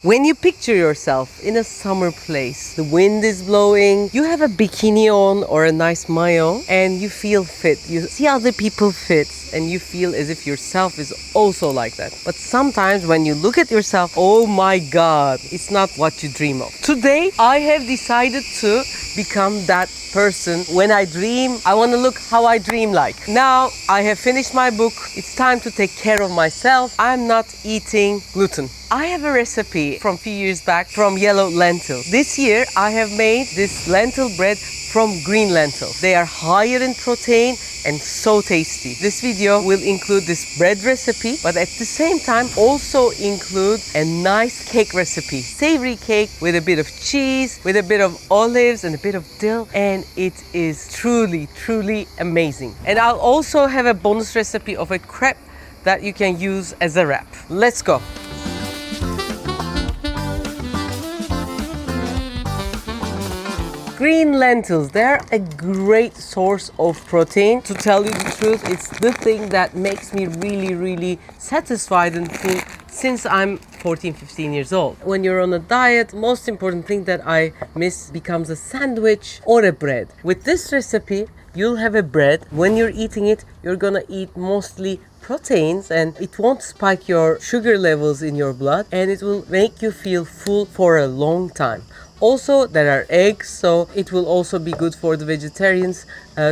When you picture yourself in a summer place, the wind is blowing, you have a bikini on or a nice mayo, and you feel fit. You see other people fit, and you feel as if yourself is also like that. But sometimes when you look at yourself, oh my God, it's not what you dream of. Today, I have decided to become that person. When I dream, I want to look how I dream like. Now, I have finished my book. It's time to take care of myself. I'm not eating gluten. I have a recipe from a few years back from yellow lentils. This year, I have made this lentil bread from green lentils. They are higher in protein and so tasty. This video will include this bread recipe, but at the same time also include a nice cake recipe. Savory cake with a bit of cheese, with a bit of olives and a bit of dill, and it is truly, truly amazing. And I'll also have a bonus recipe of a crepe that you can use as a wrap. Let's go. Green lentils, they're a great source of protein. To tell you the truth, it's the thing that makes me really, really satisfied and full since I'm 14, 15 years old. When you're on a diet, most important thing that I miss becomes a sandwich or a bread. With this recipe, you'll have a bread. When you're eating it, you're gonna eat mostly proteins and it won't spike your sugar levels in your blood and it will make you feel full for a long time. Also, there are eggs, so it will also be good for the vegetarians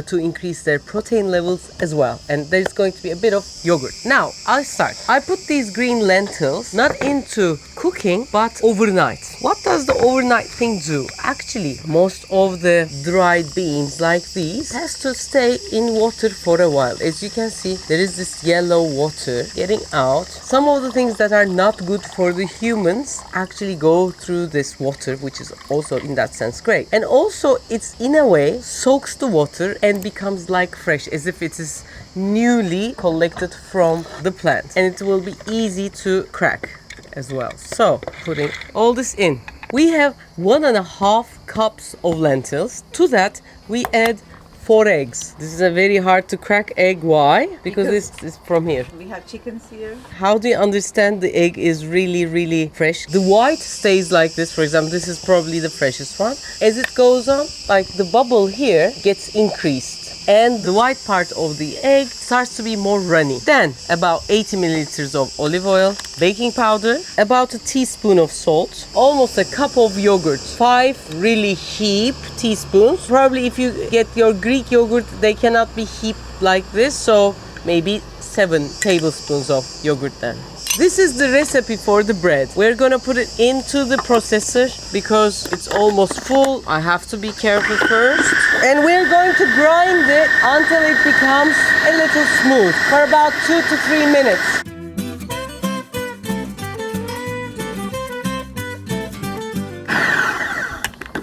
to increase their protein levels as well. And there's going to be a bit of yogurt. Now, I'll start. I put these green lentils not into cooking, but overnight. What does the overnight thing do? Actually, most of the dried beans like these has to stay in water for a while. As you can see, there is this yellow water getting out. Some of the things that are not good for the humans actually go through this water, which is also in that sense great. And also it's in a way soaks the water and becomes like fresh, as if it is newly collected from the plant, and it will be easy to crack as well. So putting all this in, we have 1.5 cups of lentils. To that we add 4 eggs. This is a very hard to crack egg. Why? Because this is from here. We have chickens here. How do you understand the egg is really, really fresh? The white stays like this. For example, this is probably the freshest one. As it goes on, like the bubble here gets increased. And the white part of the egg starts to be more runny. Then about 80 milliliters of olive oil, baking powder, about a teaspoon of salt, almost a cup of yogurt, 5 really heaped teaspoons. Probably if you get your Greek yogurt, they cannot be heaped like this, so maybe 7 tablespoons of yogurt then. This is the recipe for the bread. We're gonna put it into the processor because it's almost full. I have to be careful first. And we're going to grind it until it becomes a little smooth for about 2 to 3 minutes.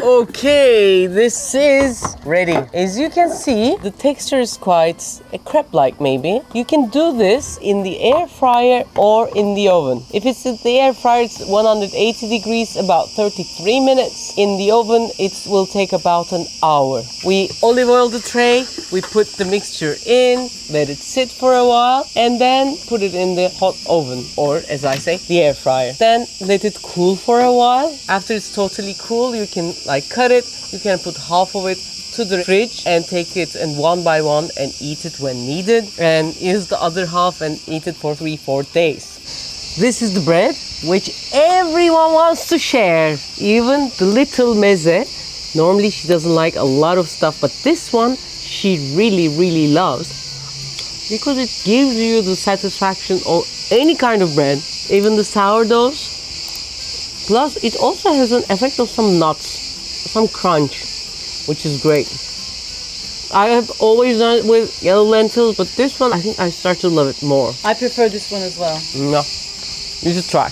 Okay, this is ready. As you can see, the texture is quite a crepe-like maybe. You can do this in the air fryer or in the oven. If it's in the air fryer, it's 180 degrees, about 33 minutes. In the oven, it will take about an hour. We olive oil the tray, we put the mixture in, let it sit for a while, and then put it in the hot oven, or as I say, the air fryer. Then let it cool for a while. After it's totally cool, you can cut it. You can put half of it to the fridge and take it and one by one and eat it when needed, and use the other half and eat it for 3-4 days. This is the bread which everyone wants to share, even the little meze. Normally she doesn't like a lot of stuff, but this one she really, really loves because it gives you the satisfaction of any kind of bread, even the sourdoughs. Plus it also has an effect of some nuts, some crunch, which is great. I have always done it with yellow lentils, but this one I think I start to love it more. I prefer this one as well. No, you should try.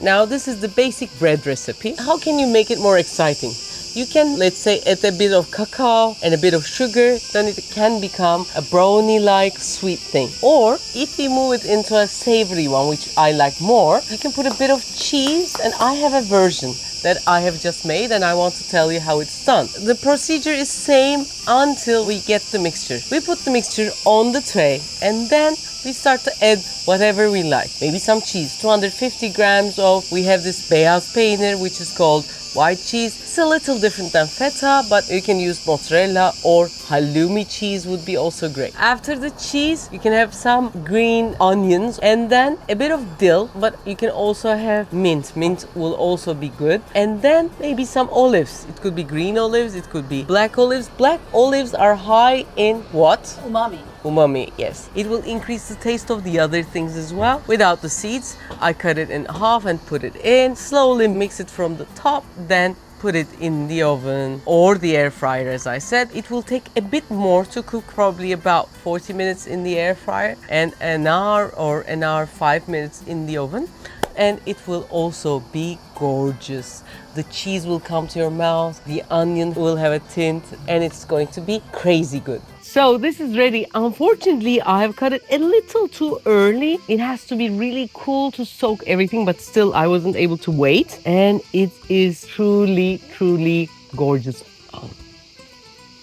Now this is the basic bread recipe. How can you make it more exciting? You can, let's say, add a bit of cacao and a bit of sugar, then it can become a brownie-like sweet thing. Or if we move it into a savory one, which I like more, you can put a bit of cheese, and I have a version that I have just made and I want to tell you how it's done. The procedure is same until we get the mixture. We put the mixture on the tray and then we start to add whatever we like. Maybe some cheese, 250 grams of, we have this beyaz peynir, which is called white cheese. It's a little different than feta, but you can use mozzarella or halloumi cheese would be also great. After the cheese, you can have some green onions and then a bit of dill, but you can also have mint. Mint will also be good. And then maybe some olives. It could be green olives, it could be black olives. Black olives are high in what? Umami. Umami, yes. It will increase the taste of the other things as well. Without the seeds, I cut it in half and put it in. Slowly mix it from the top, then put it in the oven or the air fryer. As I said, it will take a bit more to cook, probably about 40 minutes in the air fryer and an hour or an hour 5 minutes in the oven. And it will also be gorgeous. The cheese will come to your mouth, the onion will have a tint, and it's going to be crazy good. So this is ready. Unfortunately, I have cut it a little too early. It has to be really cool to soak everything, but still I wasn't able to wait. And it is truly, truly gorgeous.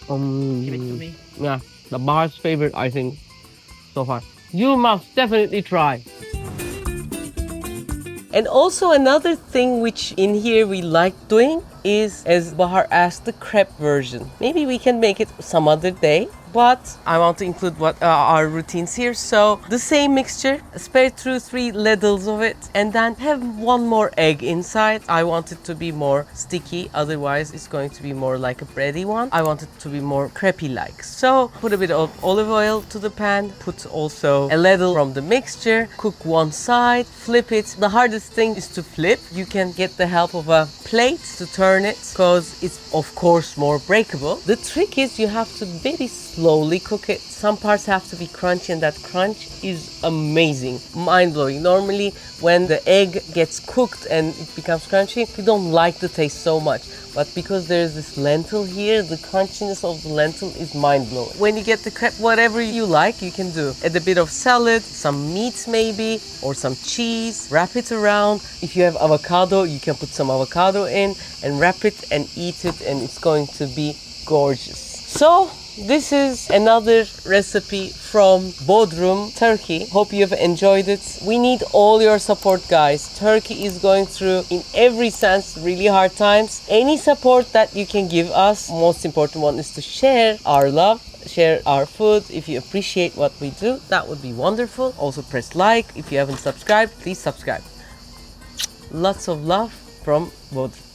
Give it to me. Yeah, the bar's favorite, I think, so far. You must definitely try. And also another thing which in here we like doing is, as Bahar asked, the crepe version. Maybe we can make it some other day, but I want to include what our routines here. So the same mixture, spare through 3 ladles of it, and then have 1 more egg inside. I want it to be more sticky, otherwise it's going to be more like a bready one. I want it to be more crepey-like. So put a bit of olive oil to the pan, put also a ladle from the mixture, cook one side, flip it. The hardest thing is to flip. You can get the help of a plate to turn it, because it's of course more breakable. The trick is you have to very slowly cook it. Some parts have to be crunchy, and that crunch is amazing, mind-blowing. Normally when the egg gets cooked and it becomes crunchy, we don't like the taste so much. But because there's this lentil here, the crunchiness of the lentil is mind-blowing. When you get the crepe, whatever you like, you can do. Add a bit of salad, some meat maybe, or some cheese. Wrap it around. If you have avocado, you can put some avocado in and wrap it and eat it, and it's going to be gorgeous. So this is another recipe from Bodrum, Turkey. Hope you've enjoyed it. We need all your support, guys. Turkey is going through, in every sense, really hard times. Any support that you can give us, most important one is to share our love, share our food. If you appreciate what we do, that would be wonderful. Also press like. If you haven't subscribed, please subscribe. Lots of love from Bodrum.